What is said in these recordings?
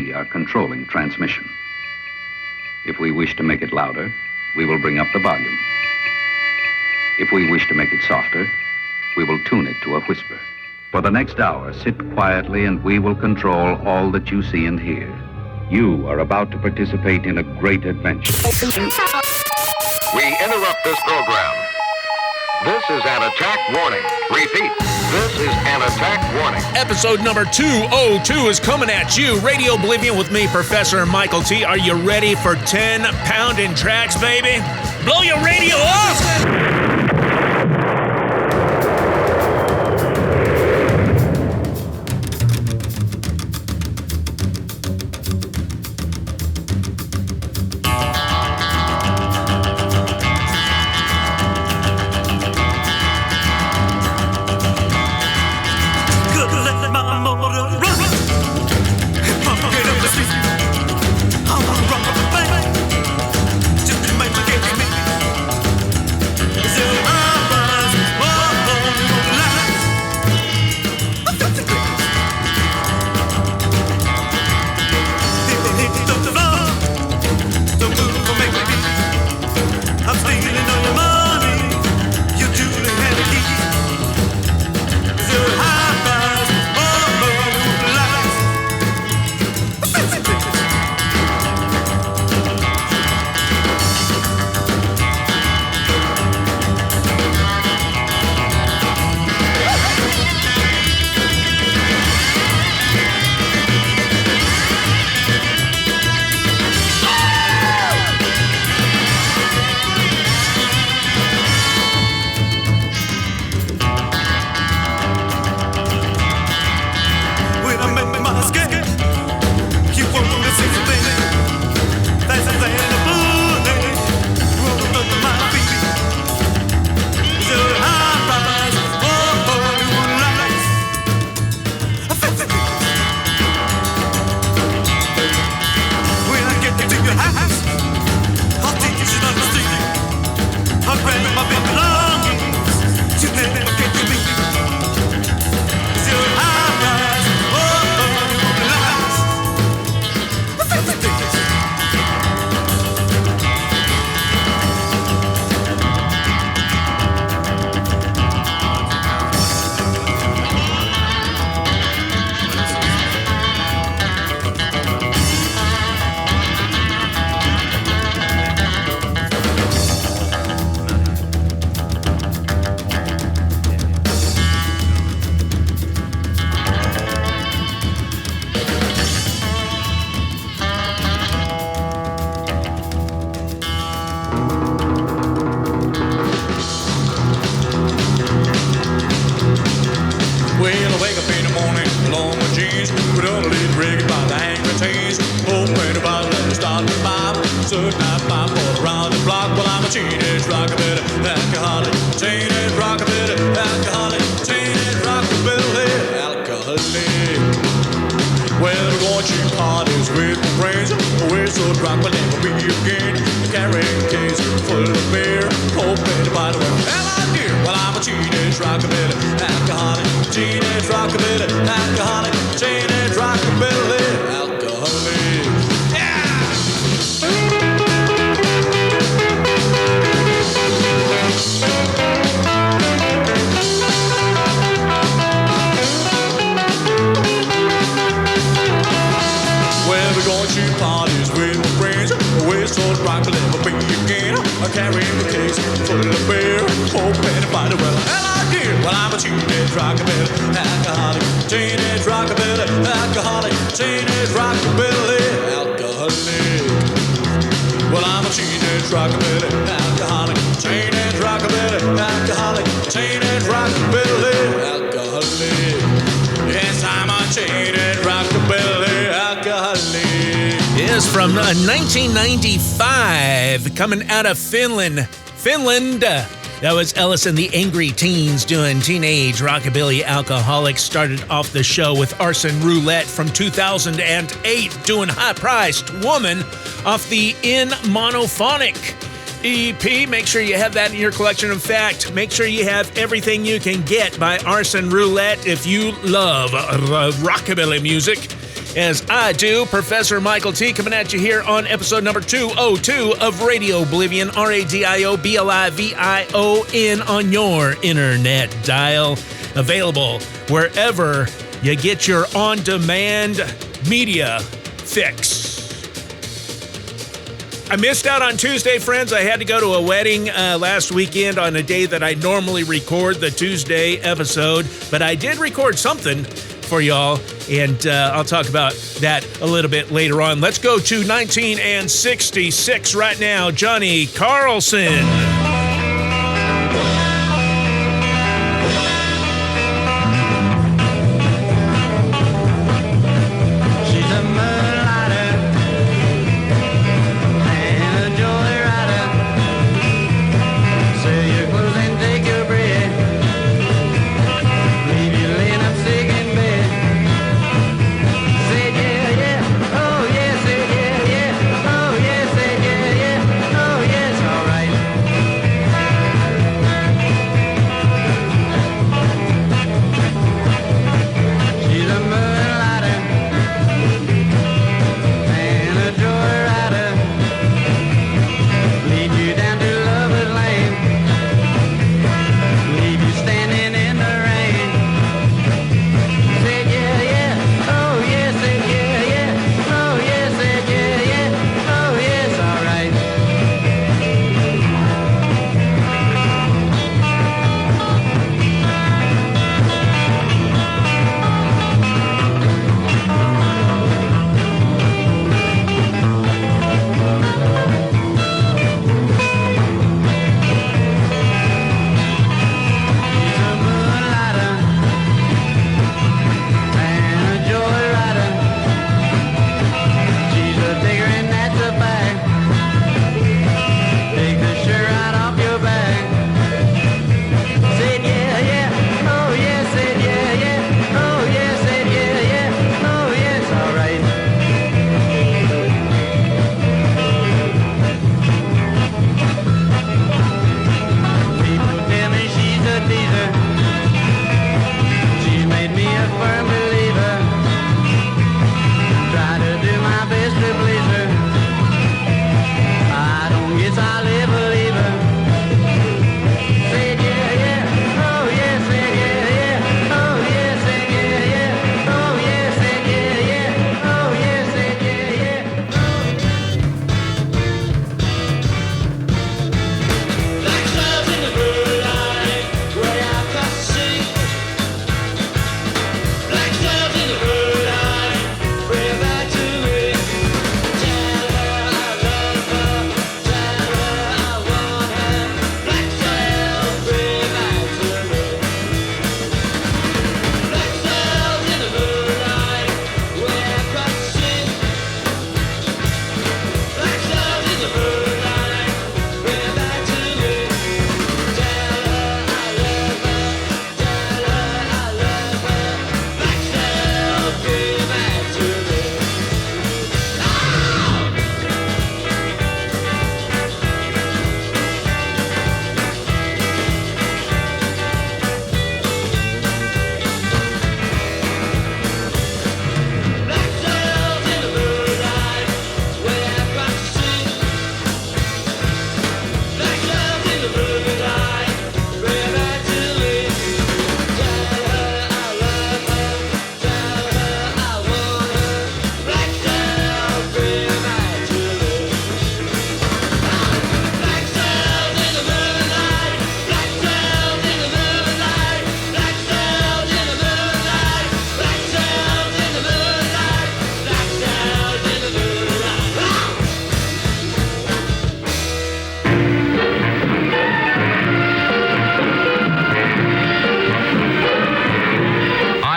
we are controlling transmission. If we wish to make it louder, we will bring up the volume. If we wish to make it softer, we will tune it to a whisper. For the next hour, sit quietly and we will control all that you see and hear. You are about to participate in a great adventure. We interrupt this program. This is an attack warning. Repeat, this is an attack warning. Episode number 202 is coming at you. RadiOblivion with me, Professor Michael T. Are you ready for 10 pounding tracks, baby? Blow your radio up! Is from 1995, coming out of Finland. That was Ellis and the Angry Teens doing Teenage Rockabilly Alcoholics. Started off the show with Arsen Roulette from 2008 doing High-Priced Woman off the In Monophonic EP. Make sure you have that in your collection. In fact, make sure you have Everything You Can Get by Arsen Roulette if you love rockabilly music. as I do, Professor Michael T, coming at you here on episode number 202 of RadiOblivion, RADIOBLIVION on your internet dial. Available wherever you get your on-demand media fix. I missed out on Tuesday, friends. I had to go to a wedding last weekend on a day that I normally record the Tuesday episode, but I did record something for y'all, and I'll talk about that a little bit later on. Let's go to 1966 right now. Johnny Carlson.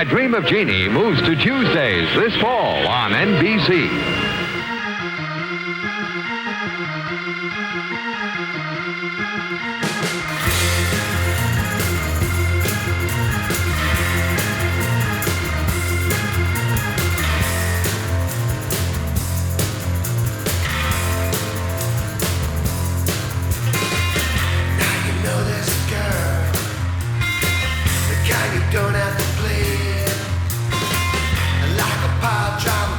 Dream of Jeannie moves to Tuesdays this fall on NBC. Don't have to play like a pile driver.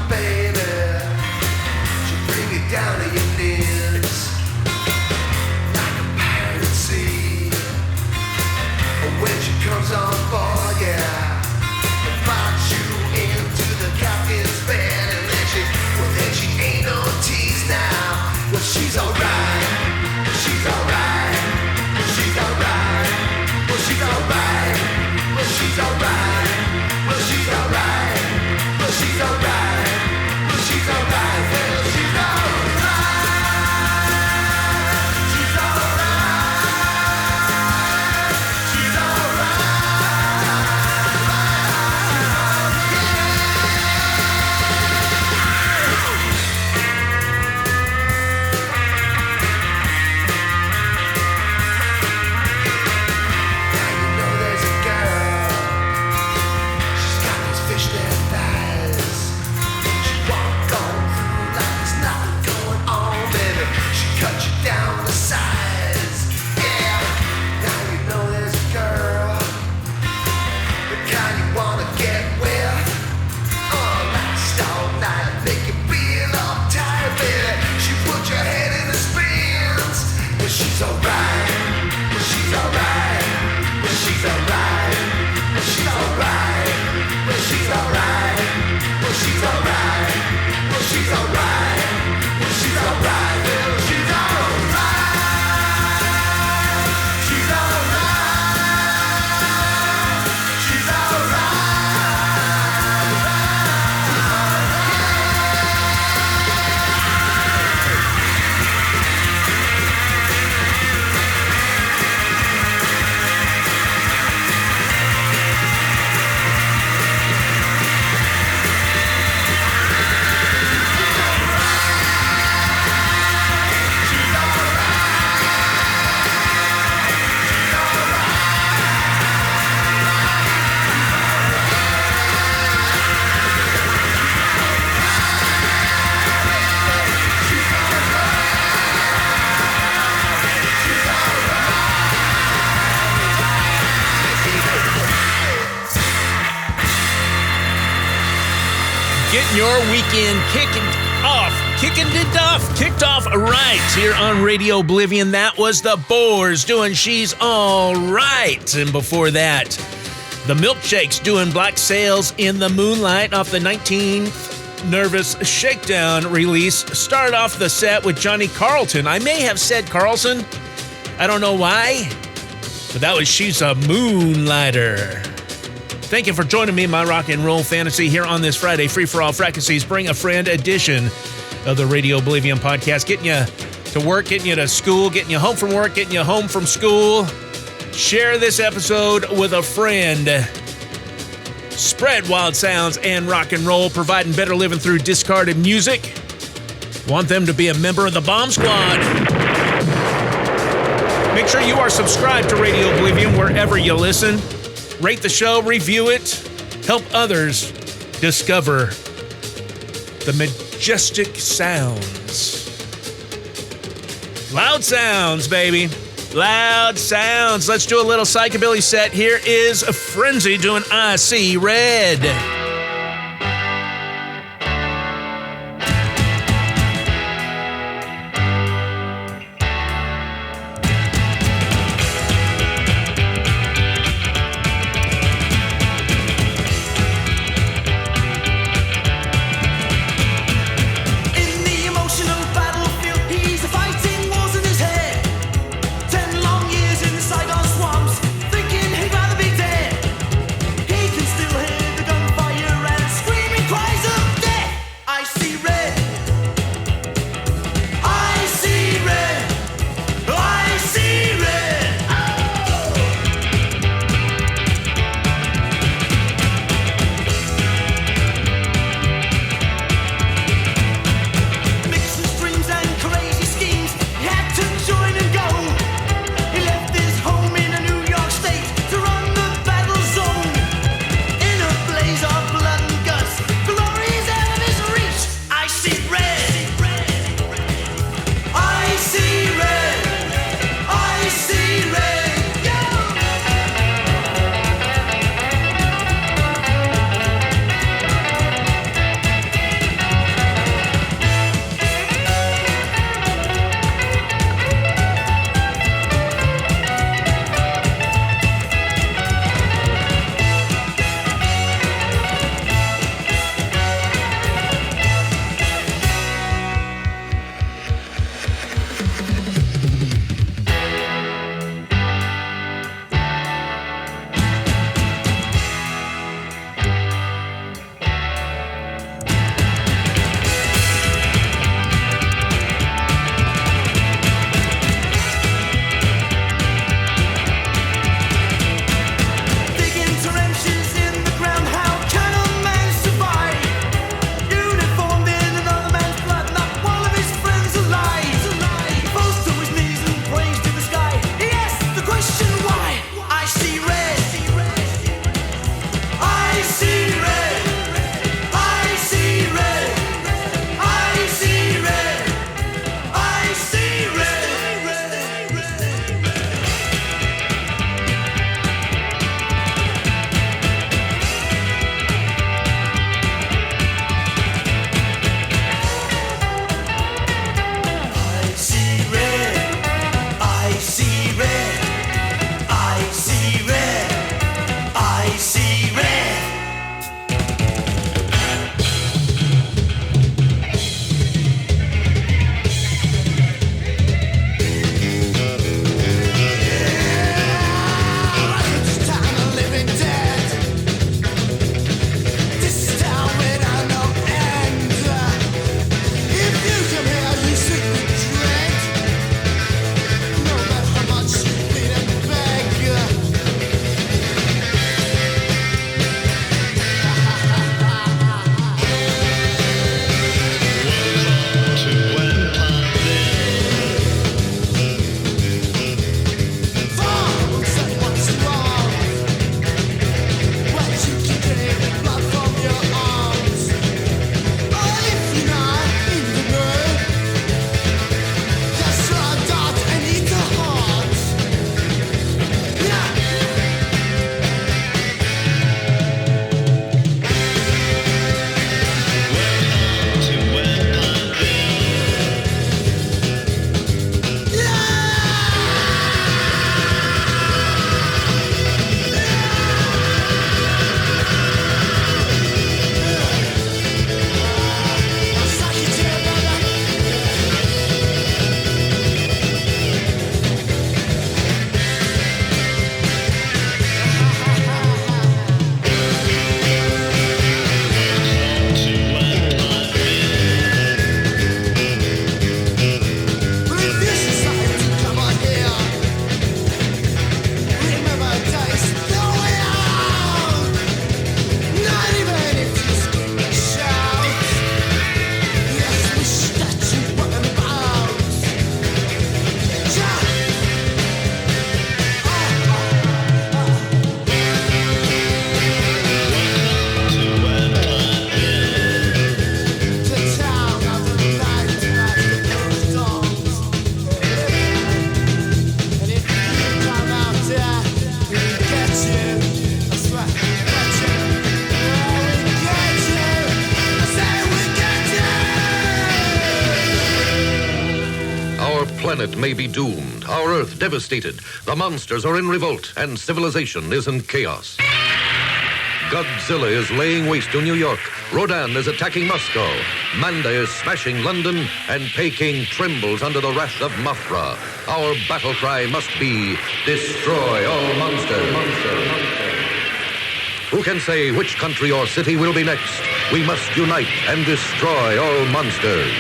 Getting your weekend kicked off right here on RadiOblivion. That was the Boars doing She's All Right. And before that, the Milkshakes doing Black Sails in the Moonlight off the 19th Nervous Shakedown release. Started off the set with Johnny Carlton. I may have said Carlson. I don't know why, but that was She's a Moonlighter. Thank you for joining me in my rock and roll fantasy here on this Friday free-for-all fracassees Bring a Friend edition of the RadiOblivion podcast. Getting you to work, getting you to school, getting you home from work, getting you home from school. Share this episode with a friend. Spread wild sounds and rock and roll, providing better living through discarded music. Want them to be a member of the Bomb Squad? Make sure you are subscribed to RadiOblivion wherever you listen. Rate the show, review it, help others discover the majestic sounds. Loud sounds, baby. Loud sounds. Let's do a little Psychobilly set. Here is Frenzy doing I See Red. Saigon swamps, thinking he'd rather be dead. He can still hear the gunfire. planet may be doomed, our Earth devastated, the monsters are in revolt, and civilization is in chaos. Godzilla is laying waste to New York. Rodan is attacking Moscow. Manda is smashing London. And Peking trembles under the wrath of Mothra. Our battle cry must be, destroy all monsters. Who can say which country or city will be next? We must unite and destroy all monsters.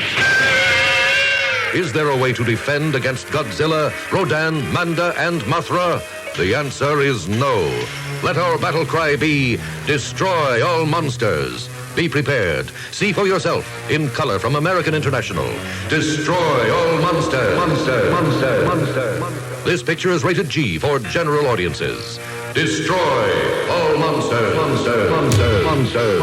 Is there a way to defend against Godzilla, Rodan, Manda, and Mothra? The answer is no. Let our battle cry be, destroy all monsters. Be prepared. See for yourself, in color from American International. Destroy all monsters. Monster. This picture is rated G for general audiences. Destroy all monsters. Monster.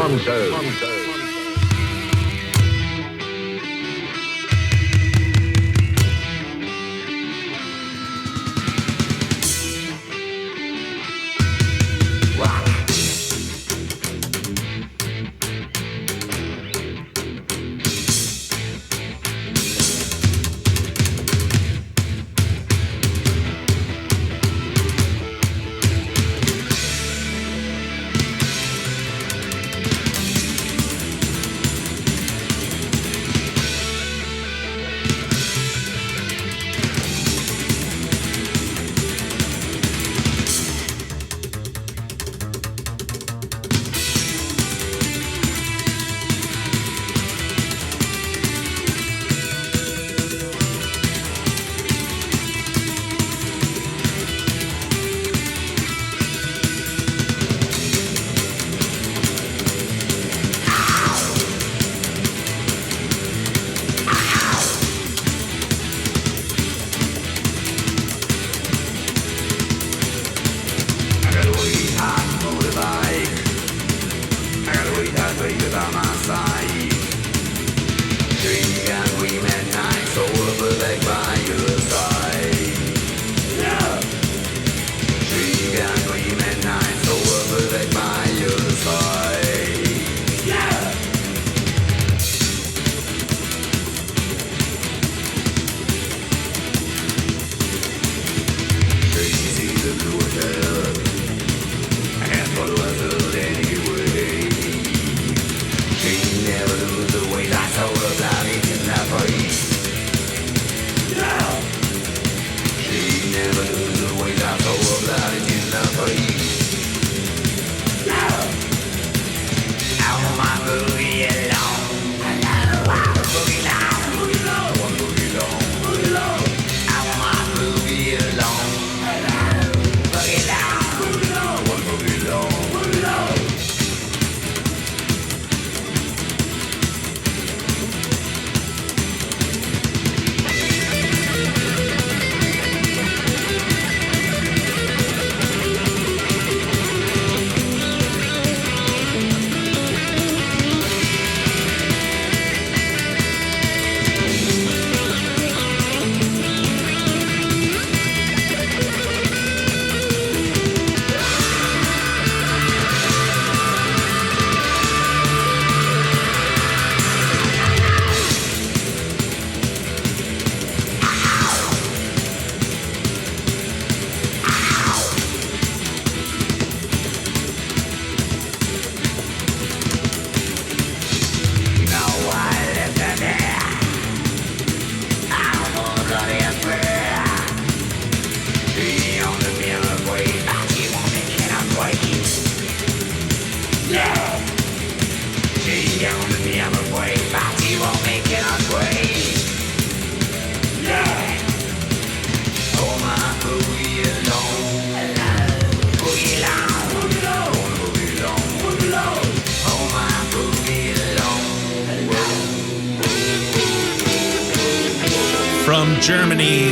From Germany,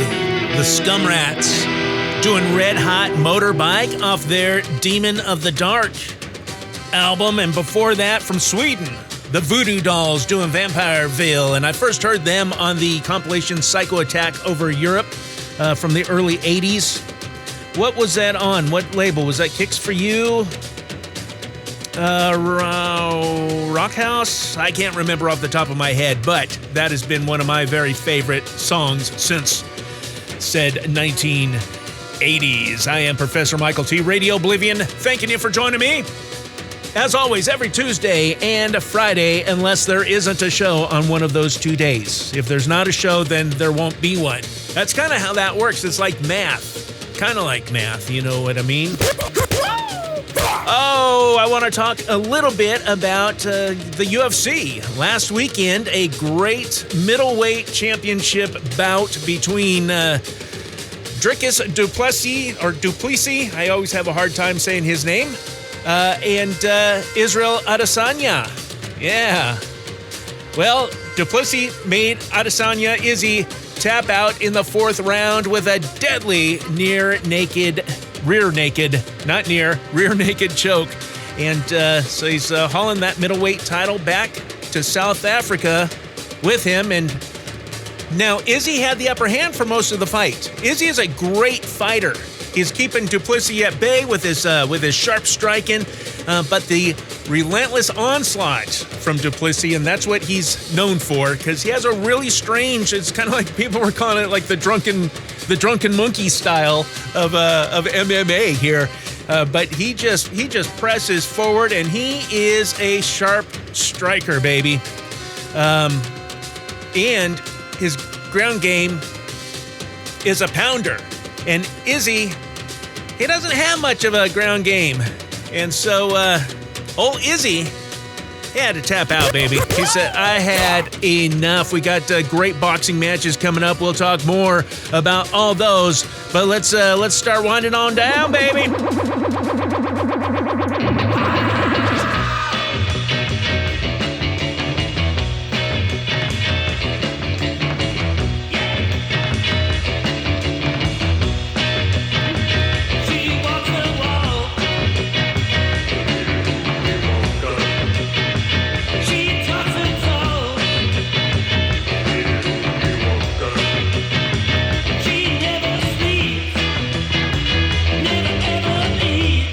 the Scum Rats doing Red Hot Motorbike off their Demon of the Dark album. And before that, from Sweden, the Voodoo Dolls doing Vampireville. And I first heard them on the compilation Psycho Attack Over Europe from the early 80s. What was that on? What label? Was that Kicks for You? Rock House? I can't remember off the top of my head, but that has been one of my very favorite songs since said 1980s. I am Professor Michael T. RadiOblivion, thanking you for joining me. As always, every Tuesday and Friday, unless there isn't a show on one of those 2 days. If there's not a show, then there won't be one. That's kind of how that works. It's like math. Kind of like math, you know what I mean? Oh, I want to talk a little bit about the UFC. Last weekend, a great middleweight championship bout between Dricus Duplessis, I always have a hard time saying his name, and Israel Adesanya. Yeah. Well, Duplessis made Adesanya, Izzy, tap out in the fourth round with a deadly rear naked choke. And so he's hauling that middleweight title back to South Africa with him. And now Izzy had the upper hand for most of the fight. Izzy is a great fighter. He's keeping Duplessis at bay with his sharp striking, but the relentless onslaught from Duplessis, and that's what he's known for, because he has a really strange, it's kind of like people were calling it like the drunken monkey style of MMA here. But he just presses forward, and he is a sharp striker, baby. And his ground game is a pounder. And Izzy, he doesn't have much of a ground game. And so old Izzy, he had to tap out, baby. He said, I had enough. We got great boxing matches coming up. We'll talk more about all those. But let's start winding on down, baby. Never ever leave.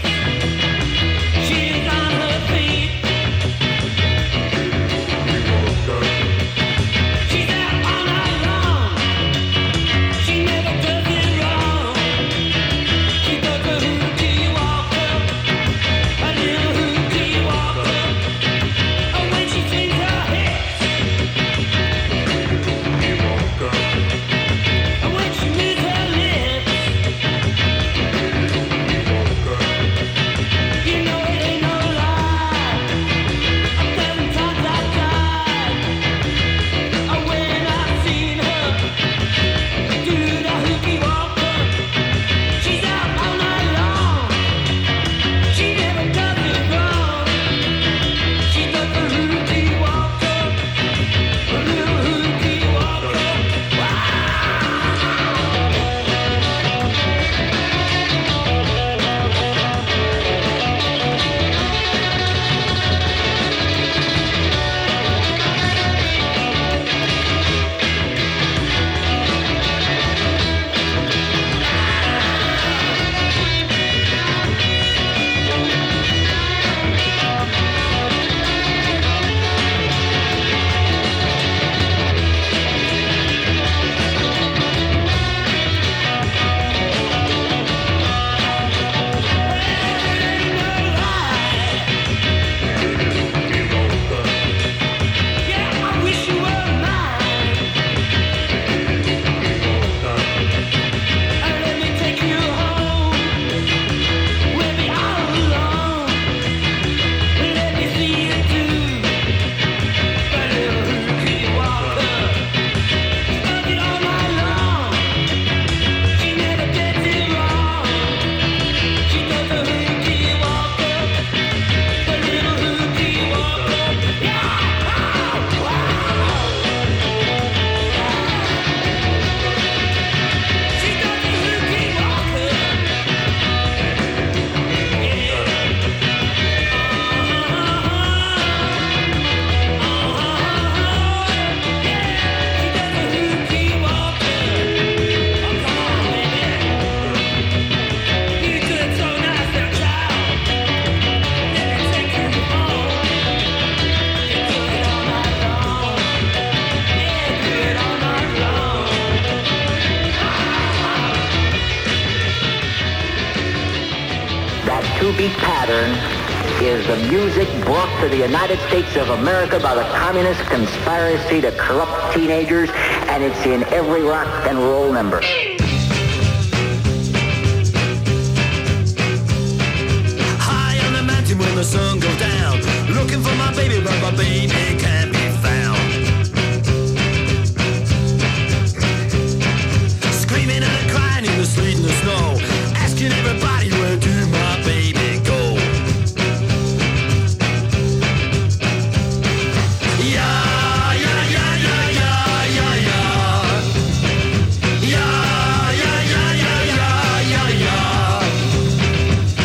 two-beat pattern is the music brought to the United States of America by the communist conspiracy to corrupt teenagers, and it's in every rock and roll number. High on the mountain when the sun goes down, looking for my baby, but my baby can't be found. Screaming and crying in the sleet and the snow, asking everybody where do my baby go. Yeah, yeah, yeah, yeah, yeah, yeah, yeah. Yeah, yeah, yeah, yeah, yeah, yeah, yeah.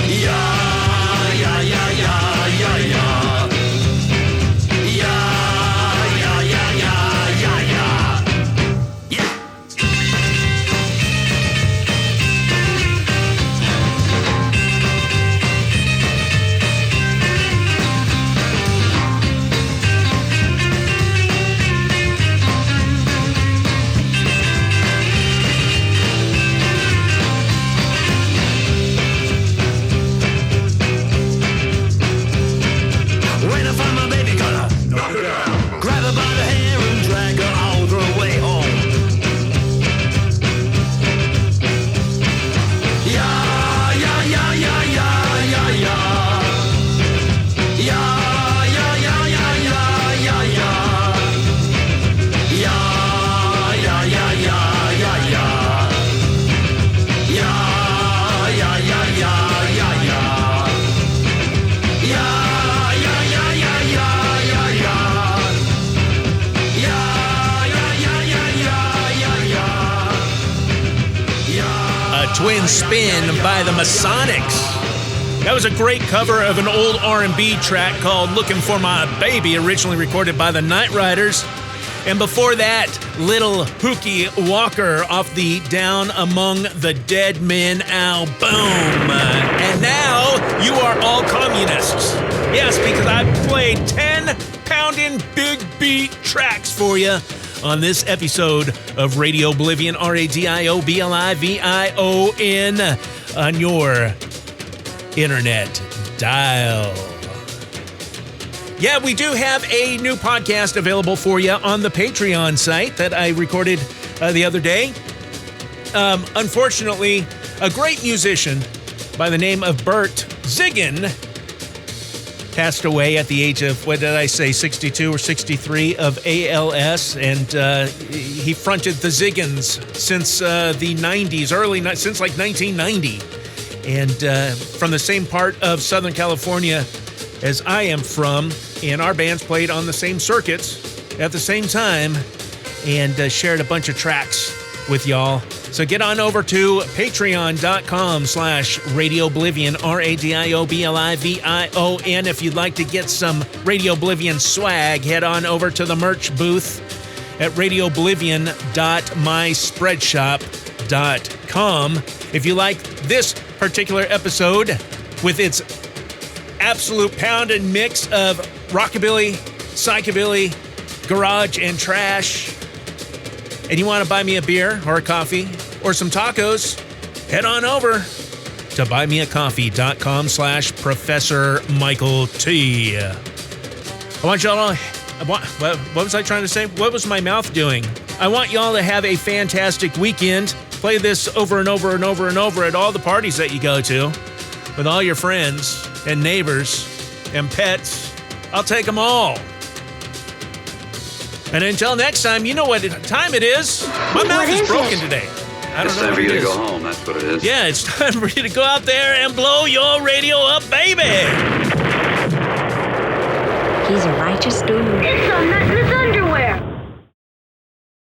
Yeah, yeah, yeah, yeah, yeah, yeah. Yeah, yeah, yeah, yeah, yeah, yeah. Yeah. When I find my baby, gonna knock her down, grab her by the hair and drag her all the way home. Yeah, yeah, yeah, yeah, yeah, yeah, yeah. Yeah, yeah, yeah, yeah, yeah, yeah, yeah. Yeah, yeah, yeah, yeah, yeah, yeah. Yeah, yeah, yeah, yeah, yeah, yeah. Yeah, yeah, yeah, yeah, yeah, yeah, yeah. Yeah, yeah, yeah, yeah, yeah, yeah, yeah. A Twin Spin by the Masonics. That was a great cover of an old R&B track called Looking for My Baby, originally recorded by the Night Riders. And before that, little Hookey Walker off the Down Among the Dead Men album. And now you are all communists. Yes, because I played 10 pounding big beat tracks for you on this episode of RadiOblivion, RADIOblivion, on your internet dial. Yeah, we do have a new podcast available for you on the Patreon site that I recorded the other day. Unfortunately, a great musician by the name of Bert Ziggin passed away at the age of, 62 or 63 of ALS, and he fronted the Ziggins since the 90s, since like 1990, and from the same part of Southern California as I am from, and our bands played on the same circuits at the same time and shared a bunch of tracks with y'all. So get on over to patreon.com/RadioOblivion, RADIOblivion. If you'd like to get some RadioOblivion swag, head on over to the merch booth at radiooblivion.myspreadshop.com. If you like this particular episode with its absolute pound and mix of rockabilly, psychobilly, garage, and trash, and you want to buy me a beer or a coffee or some tacos, head on over to buymeacoffee.com/Professor Michael T. I want y'all to, what was I trying to say? What was my mouth doing? I want y'all to have a fantastic weekend. Play this over and over and over and over at all the parties that you go to with all your friends and neighbors and pets. I'll take them all. And until next time, you know what time it is. My mouth is broken today. I don't know. It's time for you to go home. That's what it is. Yeah, it's time for you to go out there and blow your radio up, baby. He's a righteous dude. It's some nut in his underwear.